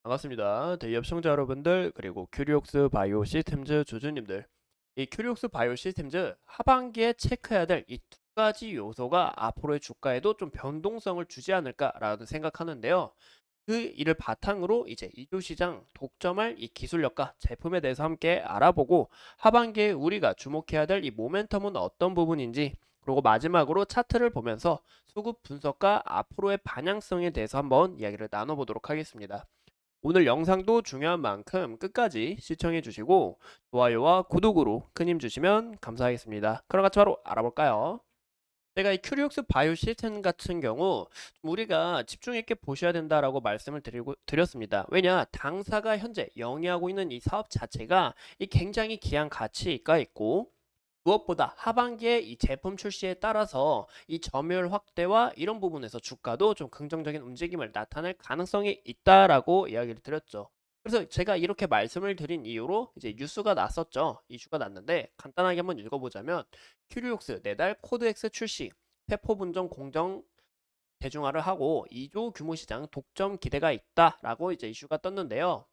반갑습니다. 대기업 시청자 여러분들 그리고 큐리옥스 바이오 시스템즈 주주님들, 이 큐리옥스 바이오 시스템즈 하반기에 체크해야 될 이 두 가지 요소가 앞으로의 주가에도 좀 변동성을 주지 않을까라는 생각하는데요. 그 이를 바탕으로 이제 이주 시장 독점할 이 기술력과 제품에 대해서 함께 알아보고, 하반기에 우리가 주목해야 될 이 모멘텀은 어떤 부분인지, 그리고 마지막으로 차트를 보면서 수급 분석과 앞으로의 방향성에 대해서 한번 이야기를 나눠보도록 하겠습니다. 오늘 영상도 중요한 만큼 끝까지 시청해 주시고 좋아요와 구독으로 큰 힘 주시면 감사하겠습니다. 그럼 같이 바로 알아볼까요? 제가 이 큐리옥스 바이오 시스템 같은 경우 좀 우리가 집중 있게 보셔야 된다라고 말씀을 드렸습니다. 왜냐, 당사가 현재 영위하고 있는 이 사업 자체가 이 굉장히 귀한 가치가 있고, 무엇보다 하반기에 이 제품 출시에 따라서 이 점유율 확대와 이런 부분에서 주가도 좀 긍정적인 움직임을 나타낼 가능성이 있다라고 이야기를 드렸죠. 그래서 제가 이렇게 말씀을 드린 이유로 이제 뉴스가 났었죠. 이슈가 났는데 간단하게 한번 읽어보자면, 큐리옥스 내달 코드X 출시, 세포 분석 공정 대중화를 하고 2조 규모 시장 독점 기대가 있다라고 이제 이슈가 떴는데요.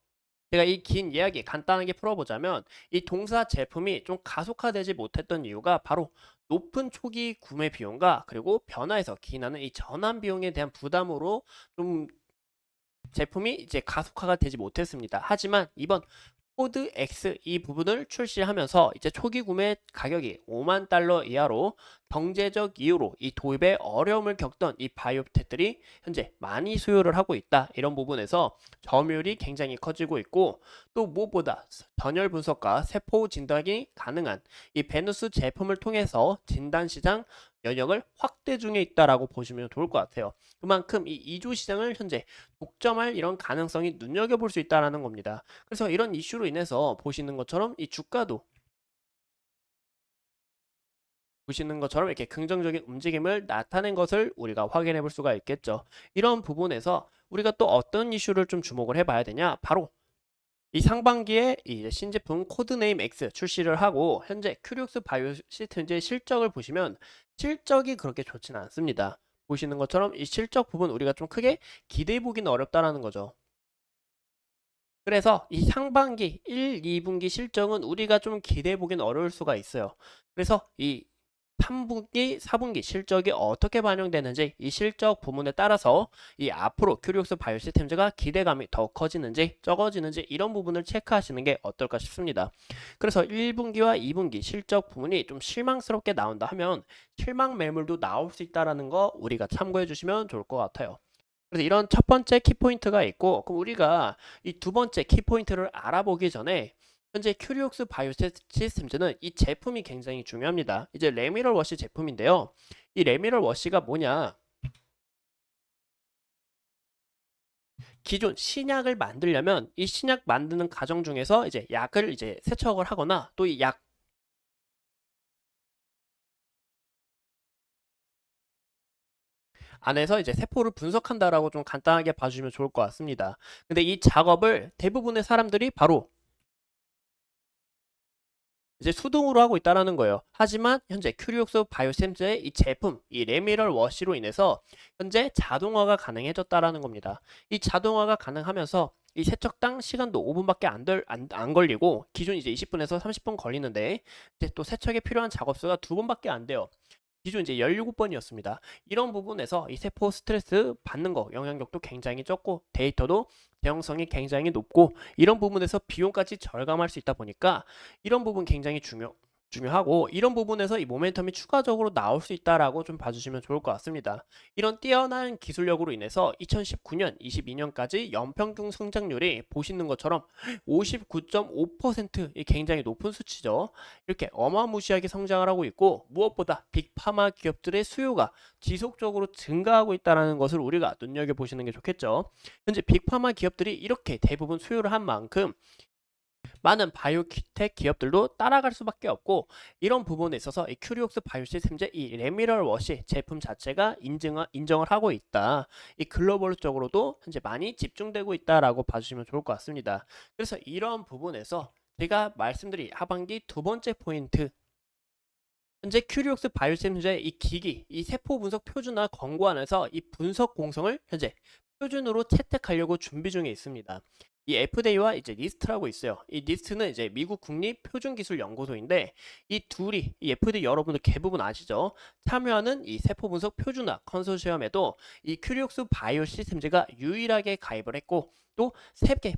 제가 이 긴 이야기 간단하게 풀어보자면, 이 동사 제품이 좀 가속화되지 못했던 이유가 바로 높은 초기 구매 비용과 그리고 변화에서 기인하는 이 전환 비용에 대한 부담으로 좀 제품이 이제 가속화가 되지 못했습니다. 하지만 이번 코드 X 이 부분을 출시하면서 이제 초기 구매 가격이 5만 달러 이하로 경제적 이유로 이 도입에 어려움을 겪던 이 바이오텍들이 현재 많이 수요를 하고 있다. 이런 부분에서 점유율이 굉장히 커지고 있고, 또 무엇보다 전열 분석과 세포 진단이 가능한 이 베누스 제품을 통해서 진단 시장 영역을 확대 중에 있다라고 보시면 좋을 것 같아요. 그만큼 이 이주 시장을 현재 독점할 이런 가능성이 눈여겨볼 수 있다라는 겁니다. 그래서 이런 이슈로 인해서 보시는 것처럼 이 주가도 보시는 것처럼 이렇게 긍정적인 움직임을 나타낸 것을 우리가 확인해 볼 수가 있겠죠. 이런 부분에서 우리가 또 어떤 이슈를 좀 주목을 해봐야 되냐? 바로 이 상반기에 이 신제품 코드네임 X 출시를 하고, 현재 큐리옥스 바이오 시스템즈의 실적을 보시면 실적이 그렇게 좋지는 않습니다. 보시는 것처럼 이 실적 부분 우리가 좀 크게 기대해 보기는 어렵다라는 거죠. 그래서 이 상반기 1, 2분기 실적은 우리가 좀 기대해 보기는 어려울 수가 있어요. 그래서 이 3분기, 4분기 실적이 어떻게 반영되는지, 이 실적 부문에 따라서 이 앞으로 큐리옥스 바이오시스템즈가 기대감이 더 커지는지 적어지는지 이런 부분을 체크하시는 게 어떨까 싶습니다. 그래서 1분기와 2분기 실적 부문이 좀 실망스럽게 나온다 하면 실망 매물도 나올 수 있다는 거 우리가 참고해 주시면 좋을 것 같아요. 그래서 이런 첫 번째 키포인트가 있고, 그럼 우리가 이 두 번째 키포인트를 알아보기 전에 현재 큐리옥스 바이오 시스템즈는 이 제품이 굉장히 중요합니다. 이제 레미럴 워시 제품인데요. 이 레미럴 워시가 뭐냐? 기존 신약을 만들려면 이 신약 만드는 과정 중에서 이제 약을 이제 세척을 하거나 또 이 약 안에서 이제 세포를 분석한다라고 좀 간단하게 봐주시면 좋을 것 같습니다. 근데 이 작업을 대부분의 사람들이 바로 이제 수동으로 하고 있다라는 거예요. 하지만 현재 큐리옥스 바이오셈즈의 이 제품, 이 레미럴 워시로 인해서 현재 자동화가 가능해졌다라는 겁니다. 이 자동화가 가능하면서 이 세척당 시간도 5분밖에 안 걸리고, 기존 이제 20분에서 30분 걸리는데 이제 또 세척에 필요한 작업수가 2번밖에 안 돼요. 기존 이제 17번이었습니다. 이런 부분에서 이 세포 스트레스 받는 거 영향력도 굉장히 적고, 데이터도 대형성이 굉장히 높고, 이런 부분에서 비용까지 절감할 수 있다 보니까 이런 부분 굉장히 중요하고, 이런 부분에서 이 모멘텀이 추가적으로 나올 수 있다라고 좀 봐주시면 좋을 것 같습니다. 이런 뛰어난 기술력으로 인해서 2019년, 22년까지 연평균 성장률이 보시는 것처럼 59.5%이 굉장히 높은 수치죠. 이렇게 어마무시하게 성장을 하고 있고, 무엇보다 빅파마 기업들의 수요가 지속적으로 증가하고 있다는 것을 우리가 눈여겨보시는 게 좋겠죠. 현재 빅파마 기업들이 이렇게 대부분 수요를 한 만큼 많은 바이오텍 기업들도 따라갈 수밖에 없고, 이런 부분에 있어서 이 큐리옥스 바이오시스템제 이 레미럴 워시 제품 자체가 인정을 하고 있다. 이 글로벌적으로도 현재 많이 집중되고 있다라고 봐주시면 좋을 것 같습니다. 그래서 이런 부분에서 제가 말씀드린 하반기 두 번째 포인트, 현재 큐리옥스 바이오시스템즈의 이 기기, 이 세포 분석 표준화 권고 안에서 이 분석 공성을 현재 표준으로 채택하려고 준비 중에 있습니다. 이 FDA와 이제 니스트라고 있어요. 이 니스트는 이제 미국 국립표준기술연구소인데 이 둘이 이 FDA 여러분들 대부분 아시죠? 참여하는 이 세포분석 표준화 컨소시엄에도 이 큐리옥스 바이오 시스템즈가 유일하게 가입을 했고 또 세계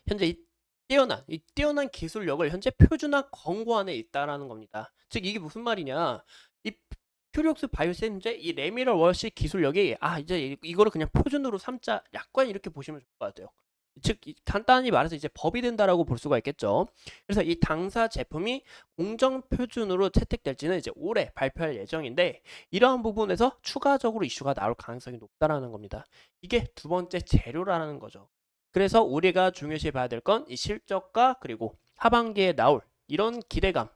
현재 이 뛰어난 기술력을 현재 표준화 권고 안에 있다라는 겁니다. 즉 이게 무슨 말이냐? 이 큐리옥스 바이오시스템제 이 레미럴 워시 기술력이 이제 이거를 그냥 표준으로 삼자 약간 이렇게 보시면 좋을 것 같아요. 즉 간단히 말해서 이제 법이 된다라고 볼 수가 있겠죠. 그래서 이 당사 제품이 공정 표준으로 채택될지는 이제 올해 발표할 예정인데 이러한 부분에서 추가적으로 이슈가 나올 가능성이 높다라는 겁니다. 이게 두 번째 재료라는 거죠. 그래서 우리가 중요시 봐야 될 건 이 실적과 그리고 하반기에 나올 이런 기대감,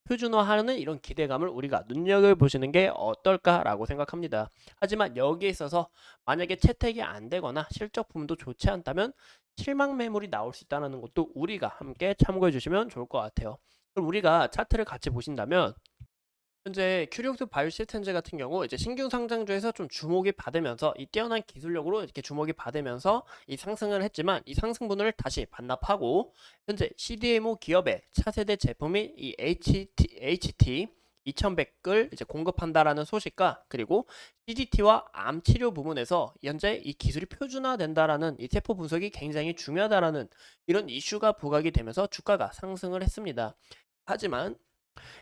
표준화하는 이런 기대감을 우리가 눈여겨보시는 게 어떨까라고 생각합니다. 하지만 여기에 있어서 만약에 채택이 안 되거나 실적 부분도 좋지 않다면 실망 매물이 나올 수 있다는 것도 우리가 함께 참고해 주시면 좋을 것 같아요. 그럼 우리가 차트를 같이 보신다면 현재 큐리옥스 바이오시스템즈 같은 경우 이제 신규 상장주에서 좀 주목이 받으면서 이 뛰어난 기술력으로 이렇게 주목이 받으면서 이 상승을 했지만 이 상승분을 다시 반납하고 현재 CDMO 기업의 차세대 제품이 이 HT 2100을 이제 공급한다라는 소식과 그리고 CGT와 암 치료 부문에서 현재 이 기술이 표준화된다라는 이 세포 분석이 굉장히 중요하다라는 이런 이슈가 부각이 되면서 주가가 상승을 했습니다. 하지만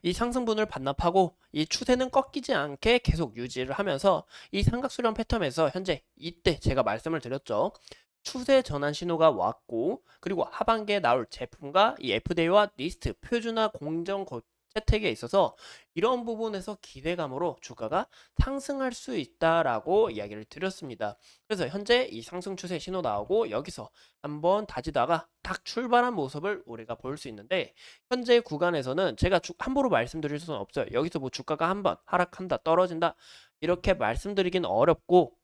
이 상승분을 반납하고 이 추세는 꺾이지 않게 계속 유지를 하면서 이 삼각수렴 패턴에서 현재 이때 제가 말씀을 드렸죠. 추세 전환 신호가 왔고 그리고 하반기에 나올 제품과 이 FDA와 리스트 표준화 공정 채택에 있어서 이런 부분에서 기대감으로 주가가 상승할 수 있다라고 이야기를 드렸습니다. 그래서 현재 이 상승 추세 신호 나오고 여기서 한번 다지다가 딱 출발한 모습을 우리가 볼 수 있는데 현재 구간에서는 제가 함부로 말씀드릴 수는 없어요. 여기서 뭐 주가가 한번 하락한다 떨어진다 이렇게 말씀드리긴 어렵고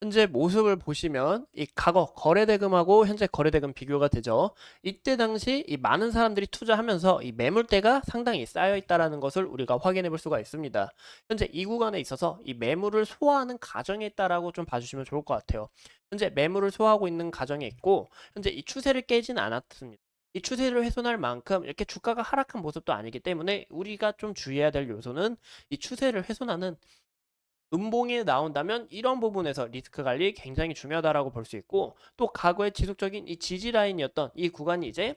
현재 모습을 보시면 이 과거 거래대금하고 현재 거래대금 비교가 되죠. 이때 당시 이 많은 사람들이 투자하면서 이 매물대가 상당히 쌓여 있다라는 것을 우리가 확인해 볼 수가 있습니다. 현재 이 구간에 있어서 이 매물을 소화하는 과정에 있다라고 좀 봐주시면 좋을 것 같아요. 현재 매물을 소화하고 있는 과정에 있고 현재 이 추세를 깨진 않았습니다. 이 추세를 훼손할 만큼 이렇게 주가가 하락한 모습도 아니기 때문에 우리가 좀 주의해야 될 요소는 이 추세를 훼손하는 음봉이 나온다면 이런 부분에서 리스크 관리 굉장히 중요하다라고 볼 수 있고 또 과거의 지속적인 이 지지 라인이었던 이 구간이 이제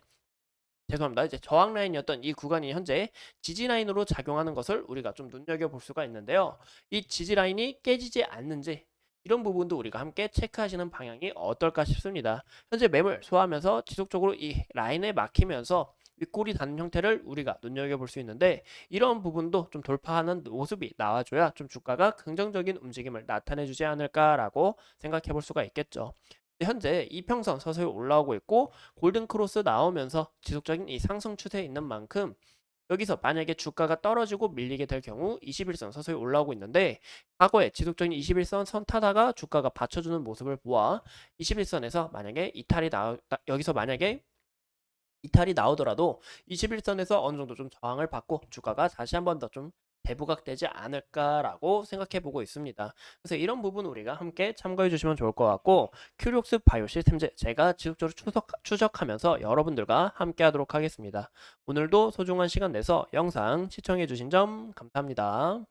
죄송합니다. 이제 저항 라인이었던 이 구간이 현재 지지 라인으로 작용하는 것을 우리가 좀 눈여겨볼 수가 있는데요. 이 지지 라인이 깨지지 않는지 이런 부분도 우리가 함께 체크하시는 방향이 어떨까 싶습니다. 현재 매물 소화하면서 지속적으로 이 라인에 막히면서 윗골이 닿는 형태를 우리가 눈여겨볼 수 있는데 이런 부분도 좀 돌파하는 모습이 나와줘야 좀 주가가 긍정적인 움직임을 나타내주지 않을까라고 생각해 볼 수가 있겠죠. 현재 이평선 서서히 올라오고 있고 골든 크로스 나오면서 지속적인 이 상승 추세에 있는 만큼 여기서 만약에 주가가 떨어지고 밀리게 될 경우 21선 서서히 올라오고 있는데 과거에 지속적인 21선 선 타다가 주가가 받쳐주는 모습을 보아 21선에서 만약에 여기서 만약에 이탈이 나오더라도 21선에서 어느 정도 좀 저항을 받고 주가가 다시 한번 더 좀 재부각되지 않을까라고 생각해 보고 있습니다. 그래서 이런 부분 우리가 함께 참고해 주시면 좋을 것 같고 큐리옥스 바이오 시스템즈 제가 지속적으로 추적하면서 여러분들과 함께 하도록 하겠습니다. 오늘도 소중한 시간 내서 영상 시청해 주신 점 감사합니다.